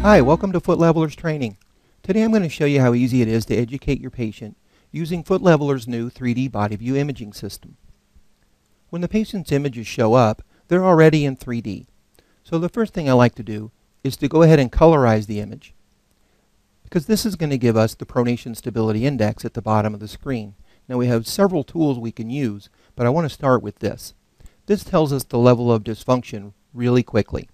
Hi, welcome to Foot Leveler's training. Today I'm going to show you how easy it is to educate your patient using Foot Leveler's new 3D body view imaging system. When the patient's images show up, they're already in 3D. So the first thing I like to do is to go ahead and colorize the image, because this is going to give us the Pronation Stability Index at the bottom of the screen. Now we have several tools we can use, but I want to start with this. This tells us the level of dysfunction really quickly.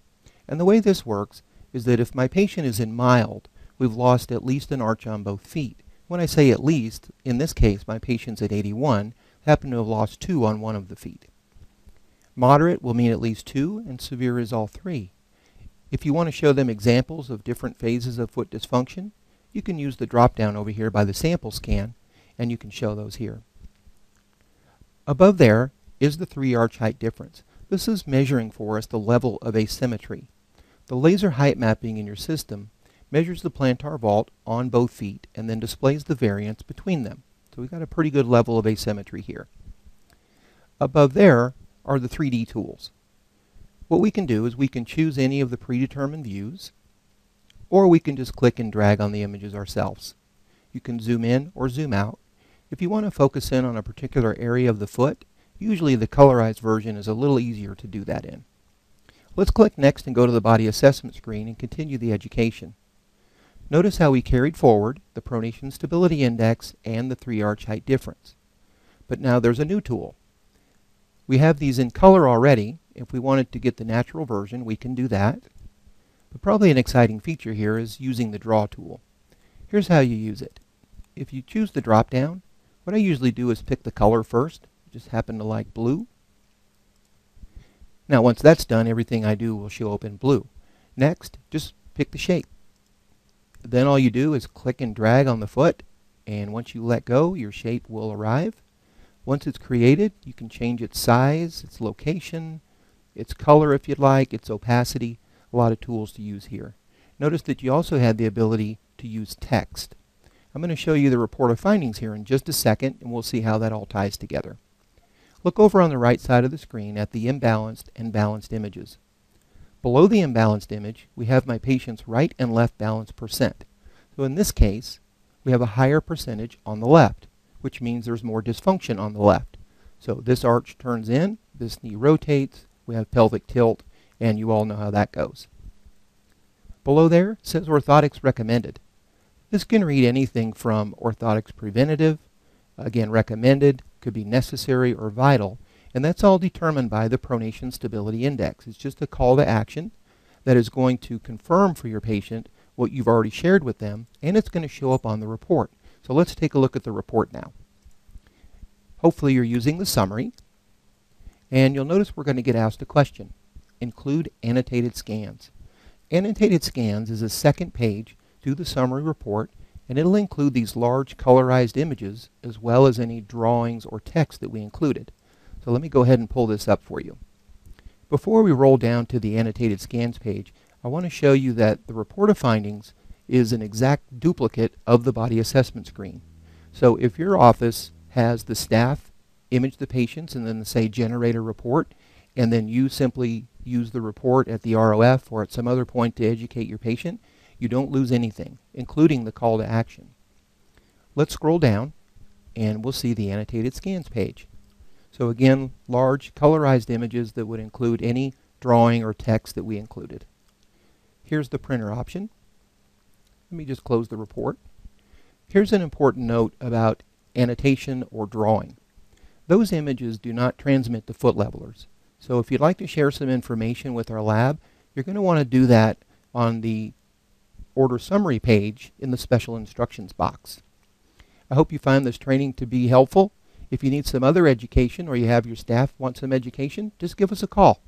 And the way this works is that if my patient is in mild, we've lost at least an arch on both feet. When I say at least, in this case my patient's at 81, happen to have lost 2 on one of the feet. Moderate will mean at least 2, and severe is all 3. If you want to show them examples of different phases of foot dysfunction, you can use the drop down over here by the sample scan, and you can show those here. Above there is the 3 arch height difference. This is measuring for us the level of asymmetry. The laser height mapping in your system measures the plantar vault on both feet and then displays the variance between them. So we've got a pretty good level of asymmetry here. Above there are the 3D tools. What we can do is we can choose any of the predetermined views, or we can just click and drag on the images ourselves. You can zoom in or zoom out. If you want to focus in on a particular area of the foot, usually the colorized version is a little easier to do that in. Let's click next and go to the body assessment screen and continue the education. Notice how we carried forward the Pronation Stability Index and the 3 arch height difference. But now there's a new tool. We have these in color already. If we wanted to get the natural version, we can do that. But probably an exciting feature here is using the draw tool. Here's how you use it. If you choose the drop down, what I usually do is pick the color first. I just happen to like blue. Now once that's done, everything I do will show up in blue. Next, just pick the shape. Then all you do is click and drag on the foot, and once you let go, your shape will arrive. Once it's created, you can change its size, its location, its color if you'd like, its opacity. A lot of tools to use here. Notice that you also had the ability to use text. I'm going to show you the report of findings here in just a second, and we'll see how that all ties together. Look over on the right side of the screen at the imbalanced and balanced images. Below the imbalanced image, we have my patient's right and left balance percent. So in this case, we have a higher percentage on the left, which means there's more dysfunction on the left. So this arch turns in, this knee rotates, we have pelvic tilt, and you all know how that goes. Below there says Orthotics Recommended. This can read anything from orthotics preventative, again recommended, could be necessary or vital, and that's all determined by the Pronation Stability Index. It's just a call to action that is going to confirm for your patient what you've already shared with them, and it's going to show up on the report. So let's take a look at the report now. Hopefully you're using the summary, and you'll notice we're going to get asked a question. Include annotated scans. Annotated scans is a second page to the summary report, and it'll include these large colorized images as well as any drawings or text that we included. So let me go ahead and pull this up for you. Before we roll down to the annotated scans page, I want to show you that the report of findings is an exact duplicate of the body assessment screen. So if your office has the staff image the patients and then say generate a report, and then you simply use the report at the ROF or at some other point to educate your patient, you don't lose anything, including the call to action. Let's scroll down and we'll see the annotated scans page. So again, large colorized images that would include any drawing or text that we included. Here's the printer option. Let me just close the report. Here's an important note about annotation or drawing. Those images do not transmit to foot levelers. So if you'd like to share some information with our lab, you're going to want to do that on the order summary page in the special instructions box. I hope you find this training to be helpful. If you need some other education or you have your staff want some education, just give us a call.